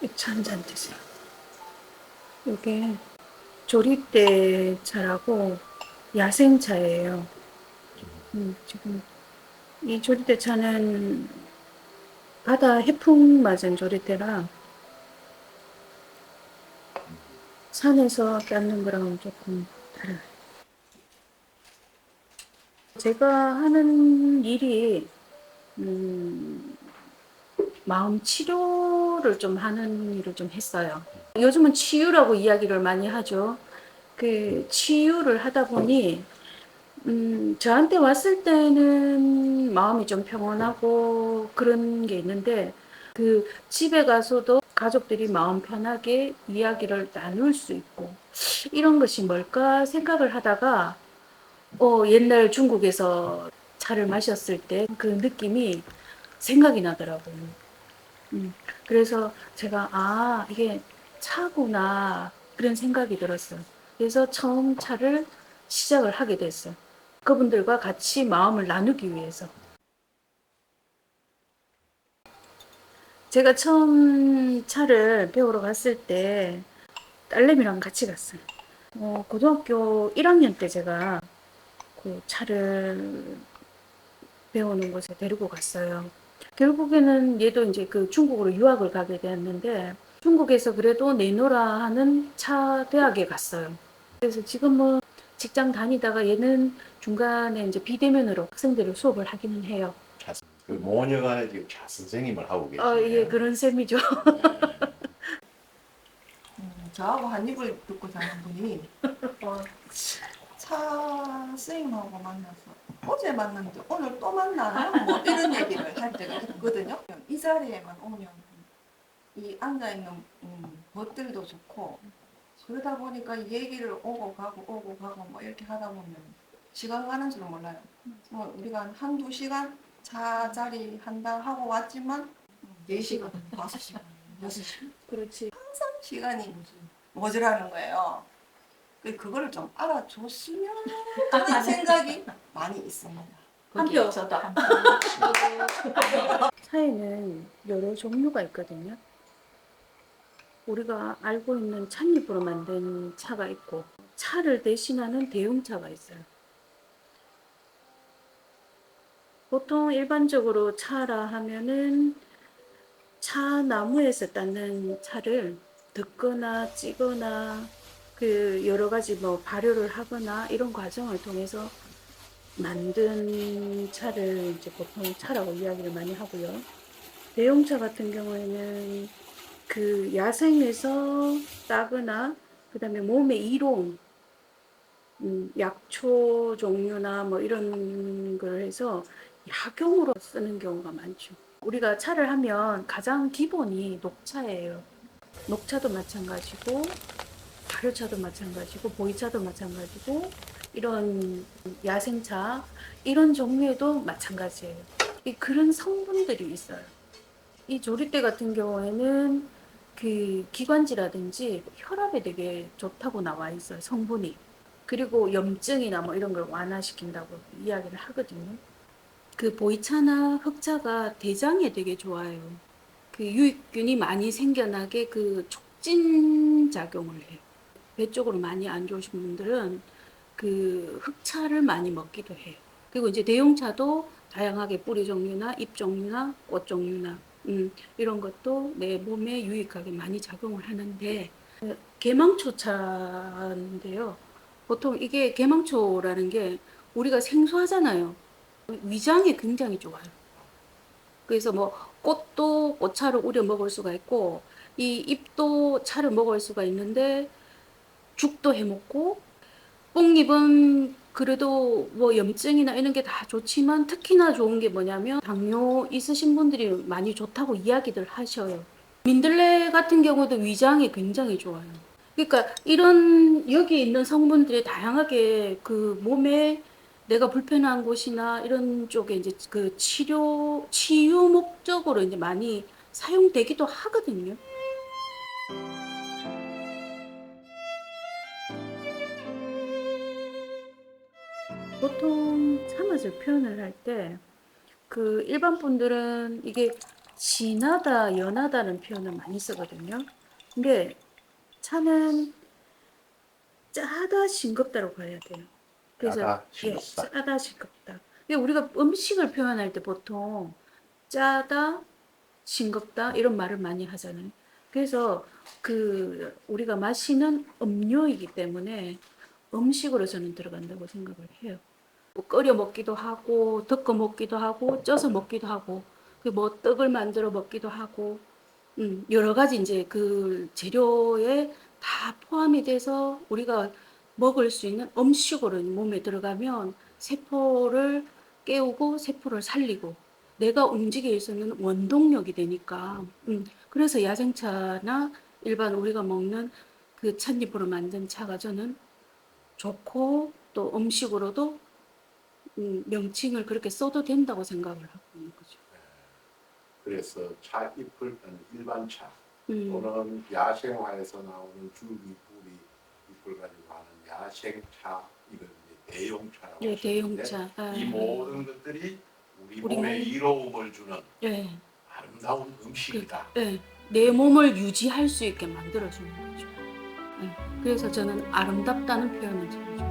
차 한 잔 드세요. 이게 조리대 차라고 야생차예요. 지금 이 조리대 차는 바다 해풍 맞은 조리대라 산에서 닦는 거랑은 조금 달라요. 제가 하는 일이 음, 마음 치료를 좀 하는 일을 좀 했어요. 요즘은 치유라고 이야기를 많이 하죠. 그 치유를 하다 보니 저한테 왔을 때는 마음이 좀 평온하고 그런 게 있는데 그 집에 가서도 가족들이 마음 편하게 이야기를 나눌 수 있고 이런 것이 뭘까 생각을 하다가 옛날 중국에서 차를 마셨을 때 그 느낌이 생각이 나더라고요. 음, 그래서 제가 이게 차구나 그런 생각이 들었어요. 그래서 처음 차를 시작을 하게 됐어요. 그분들과 같이 마음을 나누기 위해서. 제가 처음 차를 배우러 갔을 때 딸내미랑 같이 갔어요. 고등학교 1학년 때 제가 그 차를 배우는 곳에 데리고 갔어요. 결국에는 얘도 이제 그 중국으로 유학을 가게 되었는데 중국에서 그래도 내노라 하는 차 대학에 갔어요. 그래서 지금은 직장 다니다가 얘는 중간에 이제 비대면으로 학생들을 수업을 하기는 해요. 그 모녀가 지금 차 선생님을 하고 예, 계시네요. 그런 셈이죠. 네. 저하고 한 입을 듣고 사는 분이 차 선생님하고 만나서 어제 만났는데 오늘 또 만나나? 뭐 이런 얘기를 할 때가 있거든요. 이 자리에만 오면 이 앉아있는 것들도 좋고 그러다 보니까 얘기를 오고 가고 뭐 이렇게 하다 보면 시간 가는 줄 몰라요. 우리가 한두 시간 차 자리 한다 하고 왔지만 4시간, 5시간, 6시간 그렇지. 시간이 모자라는 거예요. 그거를 좀 알아줬으면 하는 생각이 많이 있습니다. 한 거기에. 표. 저도 한 표. 차에는 여러 종류가 있거든요. 우리가 알고 있는 찻잎으로 만든 차가 있고 차를 대신하는 대용차가 있어요. 보통 일반적으로 차라 하면은 차 나무에서 땄는 차를 듣거나 찌거나 그 여러 가지 뭐 발효를 하거나 이런 과정을 통해서 만든 차를 이제 보통 차라고 이야기를 많이 하고요. 대용차 같은 경우에는 그 야생에서 따거나 그다음에 몸에 이로운 약초 종류나 뭐 이런 걸 해서 약용으로 쓰는 경우가 많죠. 우리가 차를 하면 가장 기본이 녹차예요. 녹차도 마찬가지고 발효차도 마찬가지고 보이차도 마찬가지고 이런 야생차 이런 종류에도 마찬가지예요. 그런 성분들이 있어요. 이 조리대 같은 경우에는 그 기관지라든지 혈압에 되게 좋다고 나와 있어요, 성분이. 그리고 염증이나 뭐 이런 걸 완화시킨다고 이야기를 하거든요. 그 보이차나 흑차가 대장에 되게 좋아요. 그 유익균이 많이 생겨나게 그 촉진 작용을 해요. 배 쪽으로 많이 안 좋으신 분들은 그 흑차를 많이 먹기도 해요. 그리고 이제 대용차도 다양하게 뿌리 종류나 잎 종류나 꽃 종류나 이런 것도 내 몸에 유익하게 많이 작용을 하는데 개망초차인데요. 보통 이게 개망초라는 게 우리가 생소하잖아요. 위장에 굉장히 좋아요. 그래서 뭐 꽃도 꽃차로 우려 먹을 수가 있고 이 잎도 차를 먹을 수가 있는데 죽도 해 먹고 뽕잎은 그래도 뭐 염증이나 이런 게 다 좋지만 특히나 좋은 게 뭐냐면 당뇨 있으신 분들이 많이 좋다고 이야기들 하셔요. 민들레 같은 경우도 위장에 굉장히 좋아요. 그러니까 이런 여기 있는 성분들이 다양하게 그 몸에 내가 불편한 곳이나 이런 쪽에 이제 그 치유 목적으로 이제 많이 사용되기도 하거든요. 보통 차 맛을 표현을 할 때 그 일반 분들은 이게 진하다, 연하다는 표현을 많이 쓰거든요. 근데 차는 짜다, 싱겁다로 봐야 돼요. 그래서 짜다, 예, 싱겁다. 짜다, 싱겁다. 근데 우리가 음식을 표현할 때 보통 짜다, 싱겁다 이런 말을 많이 하잖아요. 그래서 그 우리가 마시는 음료이기 때문에 음식으로 저는 들어간다고 생각을 해요. 뭐 끓여 먹기도 하고, 덮어 먹기도 하고, 쪄서 먹기도 하고, 그 뭐 떡을 만들어 먹기도 하고, 여러 가지 이제 그 재료에 다 포함이 돼서 우리가 먹을 수 있는 음식으로 몸에 들어가면 세포를 깨우고 세포를 살리고 내가 움직일 수 있는 원동력이 되니까 그래서 야생차나 일반 우리가 먹는 그 찻잎으로 만든 차가 저는 좋고 또 음식으로도 명칭을 그렇게 써도 된다고 생각을 하고 있는 거죠. 그래서 차 잎을 일반 차 음, 또는 야생화에서 나오는 줄기 뿌리 잎을 가지고 하는 야생차 이런 이제 대용차라고 예, 하시는데 대용차. 이 모든 것들이 우리 우리 몸에 몸- 이로움을 주는 예, 아름다운 음식이다. 예, 내 몸을 유지할 수 있게 만들어주는 거죠. 예, 그래서 저는 아름답다는 표현을 잘 좋아해요.